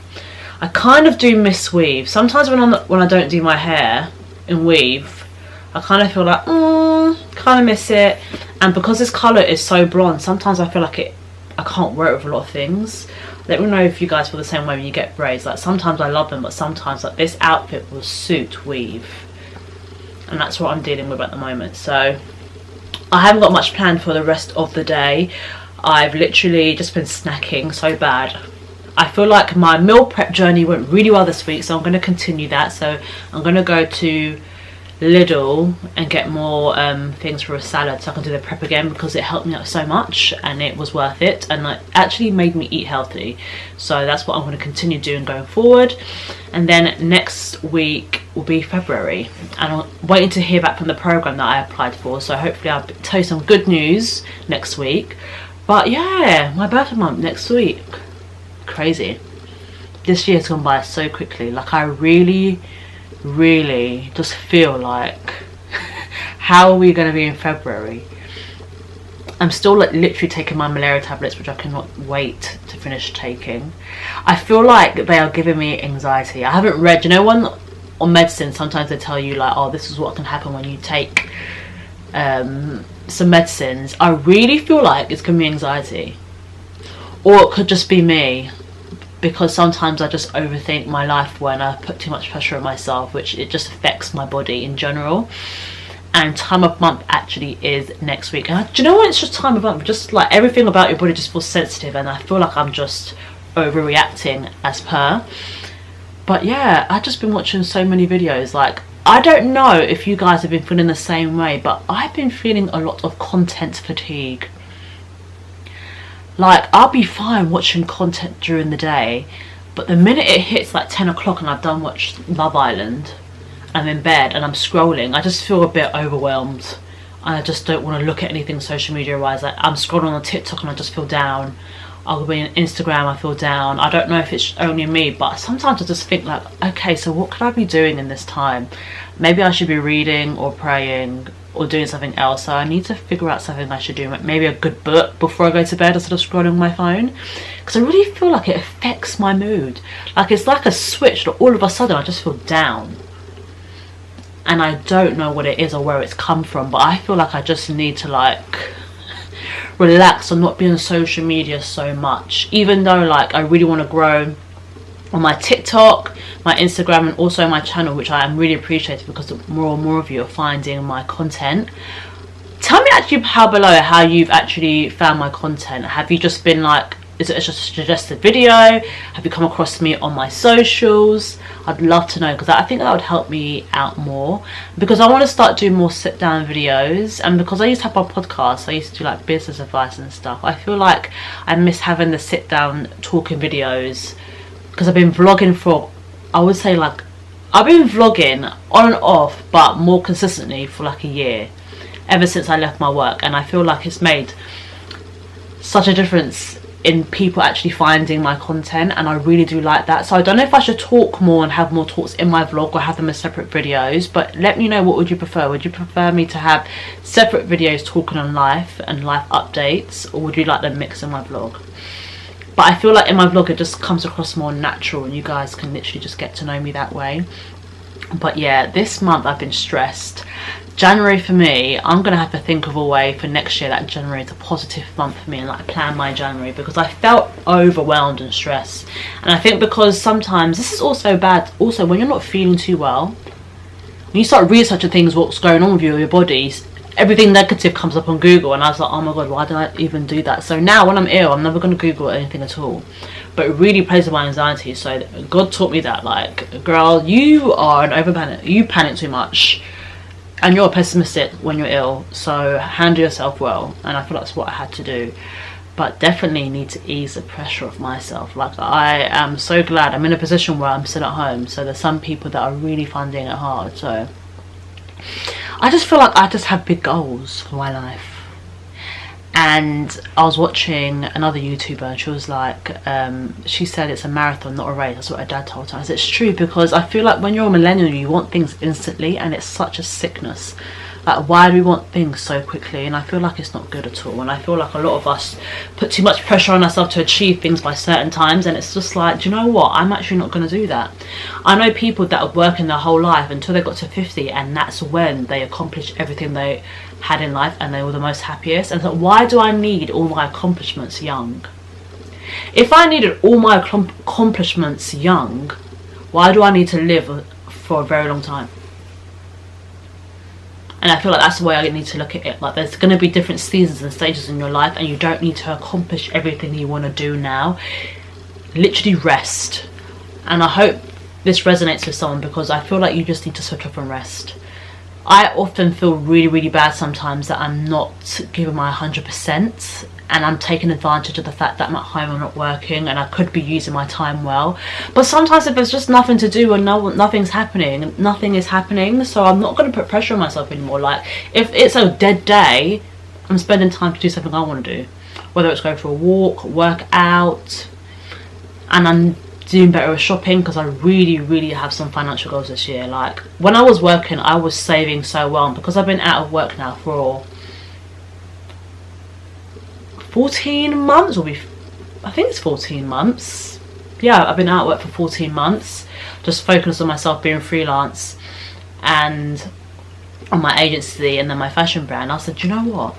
I kind of do miss weave. Sometimes when I don't do my hair in weave, I kind of feel like kind of miss it. And because this colour is so blonde, sometimes I feel like I can't wear it with a lot of things. Let me know if you guys feel the same way when you get braids. Like sometimes I love them, but sometimes like this outfit will suit weave, and that's what I'm dealing with at the moment. So I haven't got much planned for the rest of the day. I've literally just been snacking so bad. I feel like my meal prep journey went really well this week, so I'm going to continue that. So I'm going to go to Lidl and get more things for a salad so I can do the prep again, because it helped me out so much and it was worth it, and it actually made me eat healthy. So that's what I'm going to continue doing going forward. And then next week will be February, and I'm waiting to hear back from the program that I applied for, so hopefully I'll tell you some good news next week. But yeah, my birthday month next week. Crazy. This year's gone by so quickly. Like, I really just feel like how are we going to be in February? I'm still like literally taking my malaria tablets, which I cannot wait to finish taking. I feel like they are giving me anxiety. I haven't read, you know, on medicine sometimes they tell you like, oh, this is what can happen when you take some medicines. I really feel like it's giving me anxiety, or it could just be me, because sometimes I just overthink my life when I put too much pressure on myself, which it just affects my body in general. And time of month actually is next week. And do you know what? It's just time of month. Just like everything about your body just feels sensitive, and I feel like I'm just overreacting as per. But yeah, I've just been watching so many videos. Like, I don't know if you guys have been feeling the same way, but I've been feeling a lot of content fatigue. Like, I'll be fine watching content during the day, but the minute it hits like 10 o'clock and I've done watched Love Island, I'm in bed and I'm scrolling, I just feel a bit overwhelmed, and I just don't want to look at anything social media wise. Like, I'm scrolling on TikTok and I just feel down. I'll be on Instagram, I feel down. I don't know if it's only me, but sometimes I just think like, okay, so what could I be doing in this time? Maybe I should be reading or praying or doing something else. So I need to figure out something I should do, maybe a good book before I go to bed instead of scrolling on my phone, because I really feel like it affects my mood. Like, it's like a switch that all of a sudden I just feel down, and I don't know what it is or where it's come from, but I feel like I just need to like relax and not be on social media so much, even though like I really want to grow on my TikTok, my Instagram, and also my channel, which I am really appreciative because more and more of you are finding my content. Tell me actually below how you've actually found my content. Have you just been like, is it just a suggested video? Have you come across me on my socials? I'd love to know, because I think that would help me out more, because I want to start doing more sit down videos. And because I used to have my podcast, I used to do like business advice and stuff, I feel like I miss having the sit down talking videos, because I've been vlogging for, I would say like, I've been vlogging on and off, but more consistently for like a year, ever since I left my work. And I feel like it's made such a difference in people actually finding my content, and I really do like that. So I don't know if I should talk more and have more talks in my vlog or have them as separate videos, but let me know, what would you prefer? Would you prefer me to have separate videos talking on life and life updates, or would you like them mixed in my vlog? But I feel like in my vlog it just comes across more natural, and you guys can literally just get to know me that way. But yeah, this month I've been stressed. January for me, I'm gonna have to think of a way for next year that January is a positive month for me, and like plan my January, because I felt overwhelmed and stressed. And I think because sometimes this is also bad, also when you're not feeling too well, when you start researching things, what's going on with you or your bodies, everything negative comes up on Google, and I was like, oh my god, why did I even do that? So now when I'm ill, I'm never going to Google anything at all, but it really plays with my anxiety. So God taught me that, like, girl, you are an overpanic, you panic too much, and you're pessimistic when you're ill, so handle yourself well. And I feel that's what I had to do, but definitely need to ease the pressure of myself. Like, I am so glad I'm in a position where I'm still at home, so there's some people that are really finding it hard. So I just feel like I just have big goals for my life. And I was watching another YouTuber, and she was like, she said it's a marathon, not a race. That's what her dad told her. I said, it's true, because I feel like when you're a millennial, you want things instantly, and it's such a sickness. Like, why do we want things so quickly? And I feel like it's not good at all. And I feel like a lot of us put too much pressure on ourselves to achieve things by certain times, and it's just like, do you know what? I'm actually not going to do that. I know people that are working their whole life until they got to 50, and that's when they accomplished everything they had in life, and they were the most happiest. And so why do I need all my accomplishments young? If I needed all my accomplishments young, why do I need to live for a very long time? And I feel like that's the way I need to look at it. Like, there's going to be different seasons and stages in your life, and you don't need to accomplish everything you want to do now. literally rest. And I hope this resonates with someone, because I feel like you just need to switch off and rest. I often feel really, really bad sometimes that I'm not giving my 100%, and I'm taking advantage of the fact that I'm at home, I'm not working, and I could be using my time well. But sometimes if there's just nothing to do and nothing's happening, nothing is happening, so I'm not going to put pressure on myself anymore. Like, if it's a dead day, I'm spending time to do something I want to do, whether it's go for a walk, work out, and I'm doing better with shopping, because I really, really have some financial goals this year. Like, when I was working, I was saving so well, and because I've been out of work now for 14 months, I think it's 14 months. Yeah, I've been out of work for 14 months, just focused on myself being freelance and on my agency and then my fashion brand. I said, you know what,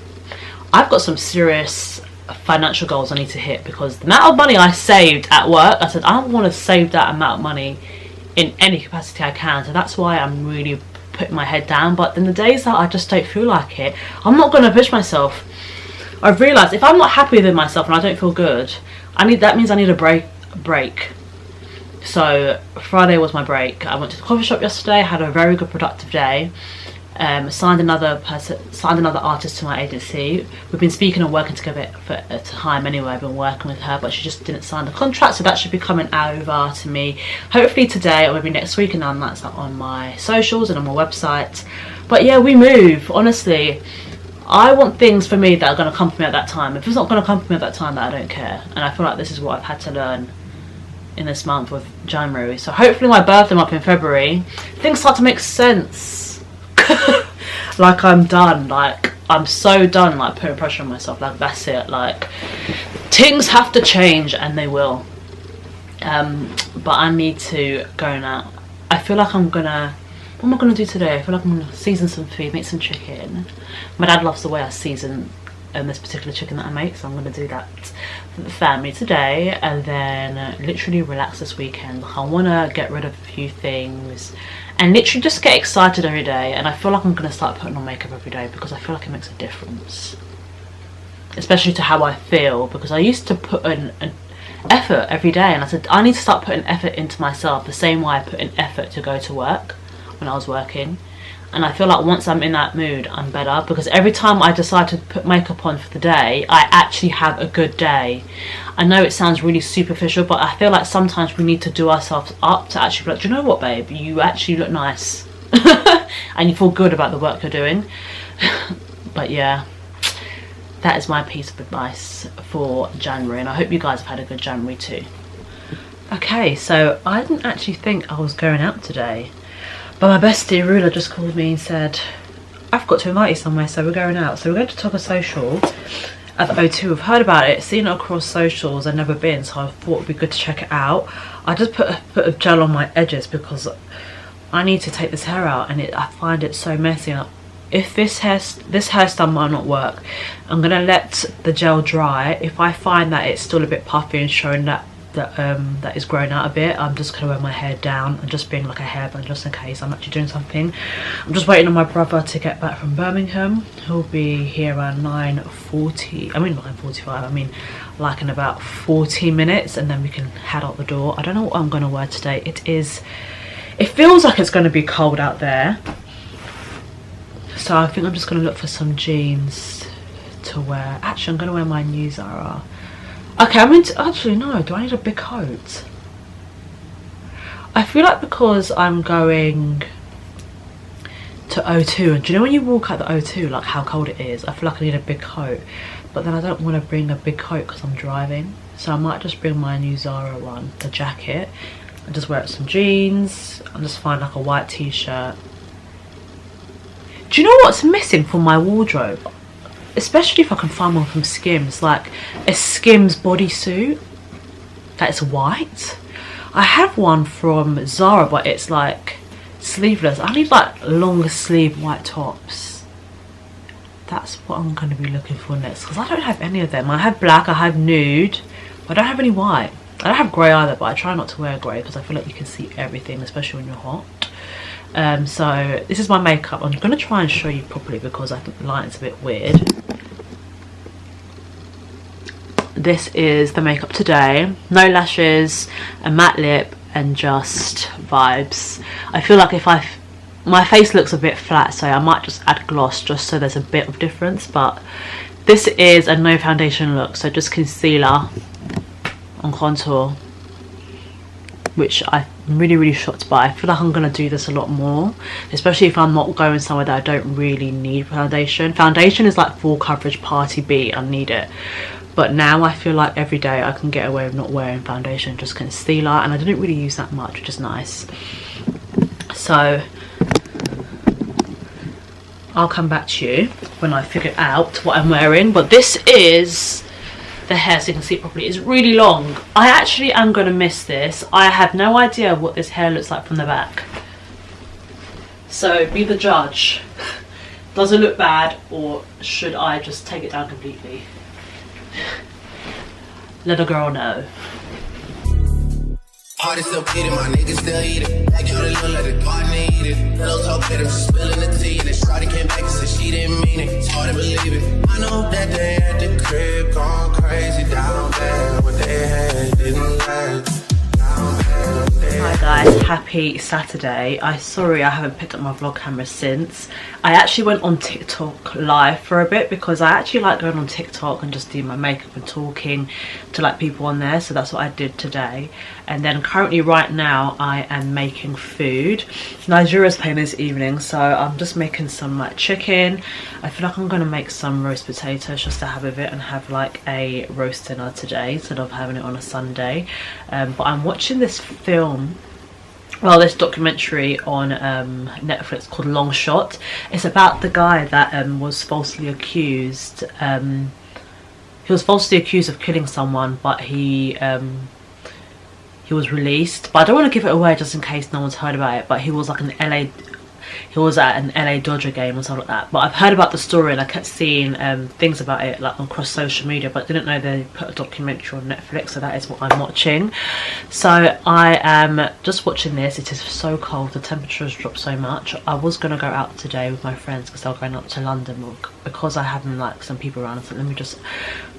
I've got some serious financial goals I need to hit, because the amount of money I saved at work, I said I want to save that amount of money in any capacity I can. So that's why I'm really putting my head down. But in the days that I just don't feel like it, I'm not going to push myself. I've realised if I'm not happy with myself and I don't feel good, that means I need a break. So Friday was my break. I went to the coffee shop yesterday, had a very good productive day. Signed another artist to my agency. We've been speaking and working together for a time anyway. I've been working with her, but she just didn't sign the contract, so that should be coming over to me hopefully today or maybe next week, and then that's on my socials and on my website. But yeah, we move. Honestly, I want things for me that are going to come for me at that time. If it's not going to come for me at that time, that I don't care. And I feel like this is what I've had to learn in this month of January. So hopefully my birthday month in February, things start to make sense. Like, I'm done. Like, I'm so done, like, putting pressure on myself. Like, that's it. Like, things have to change, and they will. But I need to go now. I feel like I'm gonna, what am I gonna do today? I feel like I'm gonna season some food, make some chicken. My dad loves the way I season this particular chicken that I make, so I'm gonna do that for the family today, and then literally relax this weekend. I want to get rid of a few things and literally just get excited every day. And I feel like I'm gonna start putting on makeup every day, because I feel like it makes a difference, especially to how I feel, because I used to put an effort every day, and I said I need to start putting effort into myself the same way I put in effort to go to work when I was working. And I feel like once I'm in that mood, I'm better, because every time I decide to put makeup on for the day, I actually have a good day. I know it sounds really superficial, but I feel like sometimes we need to do ourselves up to actually be like, do you know what, babe, you actually look nice. And you feel good about the work you're doing. But yeah, that is my piece of advice for January, and I hope you guys have had a good January too. Okay, so I didn't actually think I was going out today, but my bestie Rula just called me and said, I've got to invite you somewhere, so we're going out. So we're going to Toca Social at the O2. I've heard about it, seen it across socials, I've never been, so I thought it would be good to check it out. I just put a bit of gel on my edges because I need to take this hair out, and I find it so messy. If this hairstyle might not work, I'm going to let the gel dry. If I find that it's still a bit puffy and showing that is growing out a bit, I'm just going to wear my hair down and just bring like a hairband just in case I'm actually doing something. I'm just waiting on my brother to get back from Birmingham. He'll be here around 9:45, I mean like in about 40 minutes, and then we can head out the door. I don't know what I'm going to wear today. It feels like it's going to be cold out there, so I think I'm just going to look for some jeans to wear. Actually, I'm going to wear my new Zara. Okay, actually no, do I need a big coat? I feel like because I'm going to O2, and do you know when you walk out the O2, like how cold it is, I feel like I need a big coat, but then I don't want to bring a big coat because I'm driving, so I might just bring my new Zara one, the jacket, and just wear it some jeans, and just find like a white t-shirt. Do you know what's missing from my wardrobe? Especially if I can find one from Skims, like a Skims bodysuit that's white. I have one from Zara, but it's like sleeveless. I need like longer sleeve white tops. That's what I'm going to be looking for next, because I don't have any of them. I have black, I have nude, but I don't have any white. I don't have grey either, but I try not to wear grey because I feel like you can see everything, especially when you're hot. So this is my makeup. I'm going to try and show you properly because I think the lighting's a bit weird. this is the makeup today. No lashes, a matte lip, and just vibes. I feel like if my face looks a bit flat, so I might just add gloss just so there's a bit of difference. But this is a no foundation look, so just concealer on contour, which I'm really shocked by. I feel like I'm gonna do this a lot more, especially if I'm not going somewhere that I don't really need foundation. Foundation is like full coverage party beat, I need it. But now I feel like every day I can get away with not wearing foundation, just concealer, and I didn't really use that much, which is nice. So I'll come back to you when I figure out what I'm wearing. But this is the hair, so you can see it properly. It's really long. I actually am going to miss this. I have no idea what this hair looks like from the back. So be the judge. Does it look bad, or should I just take it down completely? Let a girl know. Party still beating, my niggas still eating. Back on the little, let the garden eat it. Pillow talk better, she's spilling the tea. And then Shawty came back and said she didn't mean it. It's hard to believe it. I know that they at the crib gone crazy down there. What they had didn't last. Hi guys, happy Saturday. Sorry I haven't picked up my vlog camera since. I actually went on TikTok live for a bit because I actually like going on TikTok and just doing my makeup and talking to like people on there, so that's what I did today. And then currently right now I am making food. Nigeria's playing this evening, so I'm just making some like chicken. I feel like I'm gonna make some roast potatoes just to have with it and have like a roast dinner today instead of having it on a Sunday. But I'm watching this film, well, this documentary on Netflix called Long Shot. It's about the guy that was falsely accused. He was falsely accused of killing someone, but he was released. But I don't want to give it away just in case no one's heard about it. But he was like he was at an LA Dodger game or something like that. But I've heard about the story and I kept seeing things about it like across social media, but didn't know they put a documentary on Netflix, so that is what I'm watching. So I am just watching this. It is so cold, the temperature has dropped so much. I was going to go out today with my friends because they're going up to London, but because I have like some people around, I thought let me just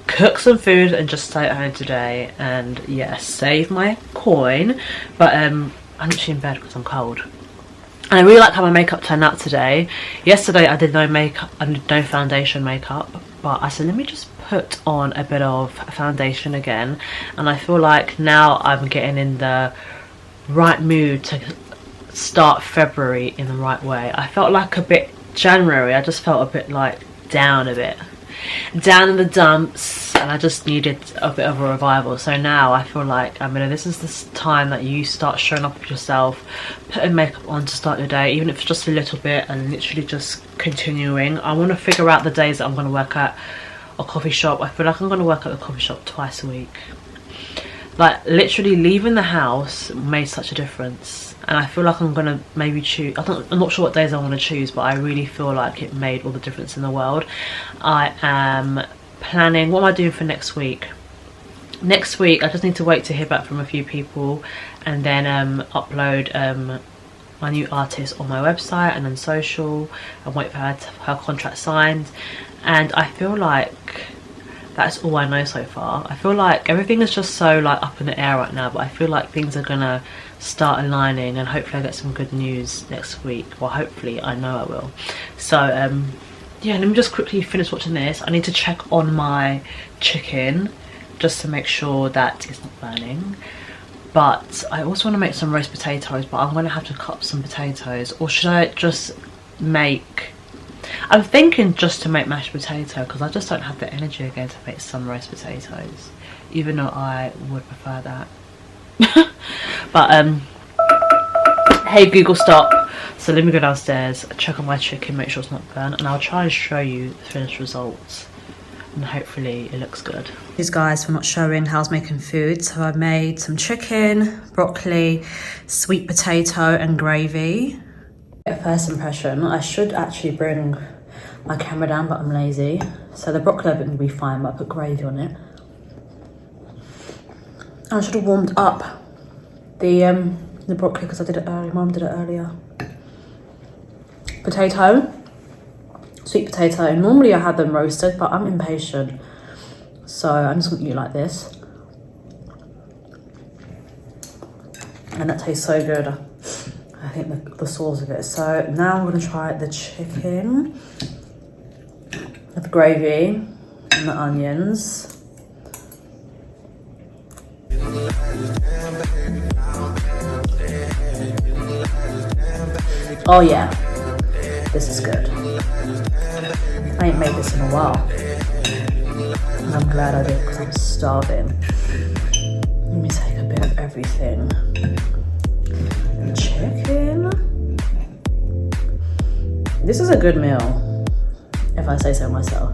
cook some food and just stay at home today and yeah, save my coin. But I'm literally in bed because I'm cold. And I really like how my makeup turned out today. Yesterday I did no makeup, I did no foundation makeup, but I said let me just put on a bit of foundation again. And I feel like now I'm getting in the right mood to start February in the right way. I felt like a bit January, I just felt a bit like down in the dumps, and I just needed a bit of a revival. So now I feel like this is the time that you start showing up with yourself, putting makeup on to start your day, even if it's just a little bit, and literally just continuing. I want to figure out the days that I'm going to work at a coffee shop. I feel like I'm going to work at the coffee shop twice a week. Like literally leaving the house made such a difference. And I feel like I'm gonna maybe choose, I'm not sure what days I want to choose, but I really feel like it made all the difference in the world. I am planning, what am I doing for next week? Next week I just need to wait to hear back from a few people and then upload my new artist on my website and then social, and wait for her contract signed. And I feel like that's all I know so far. I feel like everything is just so like up in the air right now, but I feel like things are gonna start aligning and hopefully I get some good news next week. Well, hopefully, I know I will. So yeah, let me just quickly finish watching this. I need to check on my chicken just to make sure that it's not burning. But I also want to make some roast potatoes, but I'm gonna have to cut up some potatoes, or should I just make, I'm thinking just to make mashed potato because I just don't have the energy again to make some roast potatoes, even though I would prefer that. But hey Google, stop. So let me go downstairs, check on my chicken, make sure it's not burnt, and I'll try and show you the finished results and hopefully it looks good. These guys for not showing how I was making food. So I made some chicken, broccoli, sweet potato and gravy. First impression, I should actually bring my camera down, but I'm lazy. So the broccoli I think will be fine, but I put gravy on it. I should have warmed up the broccoli because I did it earlier. Mum did it earlier. Potato, sweet potato. Normally I have them roasted, but I'm impatient So I'm just gonna eat like this. And that tastes so good. I think the sauce of it. So now I'm gonna try the chicken with the gravy and the onions. Oh yeah, this is good. I ain't made this in a while. And I'm glad I did because I'm starving. Let me take a bit of everything. Chicken. This is a good meal, if I say so myself.